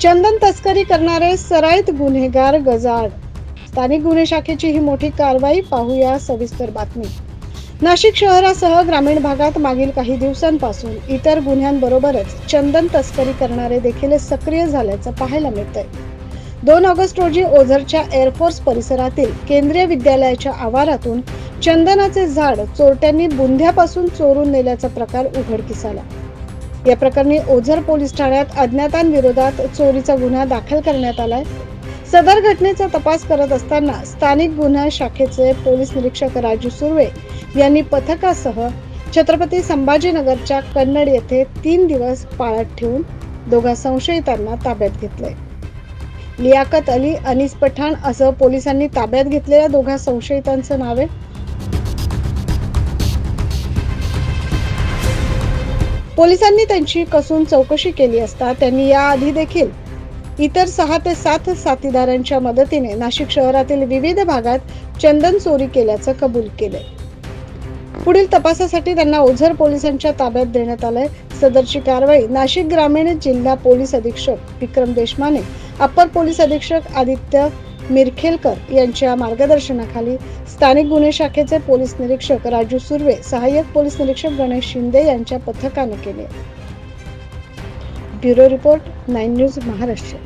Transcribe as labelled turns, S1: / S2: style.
S1: चंदन तस्करी करणारे सराईत गुन्हेगार गजाआड। स्थानिक गुन्हे शाखेची ही मोठी कारवाई, पाहूया सविस्तर बातमी। नाशिक शहरासह ग्रामीण भागात मागील काही दिवसांपासून इतर गुन्ह्यांबरोबरच चंदन तस्करी करणारे देखील सक्रिय झाल्याचं पाहायला मिळतंय। 2 ऑगस्ट रोजी ओझरच्या एअरफोर्स परिसरातील केंद्रीय विद्यालयाच्या आवारातून चंदनाचे झाड चोरट्यांनी बुंध्यापासून चोरून नेल्याचा प्रकार उघडकीस आला। या प्रकरणी ओझर पोलीस ठाण्यात अज्ञातांविरोधात चोरीचा गुन्हा दाखल करण्यात आलाय। सदर घटनेचा तपास करत असताना स्थानिक गुन्हा शाखेचे पोलीस निरीक्षक राजू सुर्वे यांनी पथकासह छत्रपती संभाजीनगरच्या कन्नड येथे 3 दिवस पाळत ठेवून 2 संशयितांना ताब्यात घेतले। लियाकत अली, अनीस पठाण असं पोलिसांनी ताब्यात घेतलेल्या 2 संशयितांचं नाव आहे। पोलिसांनी त्यांची कसून चौकशी केली असता त्यांनी याआधी देखील इतर 6 ते 7 साथीदारांच्या मदतीने नाशिक शहरातील विविध भागात चंदन चोरी केल्याचं कबूल केलंय। पुढील तपासासाठी त्यांना ओझर पोलिसांच्या ताब्यात देण्यात आलंय। सदरची कारवाई नाशिक ग्रामीण जिल्हा पोलीस अधीक्षक विक्रम देशमाने, अप्पर पोलीस अधीक्षक आदित्य मिरखेलकर यांच्या मार्गदर्शनाखाली स्थानिक गुन्हे शाखेचे पोलीस निरीक्षक राजू सुर्वे, सहाय्यक पोलीस निरीक्षक गणेश शिंदे यांच्या पथकाने केली। Bureau report 9 news Maharashtra.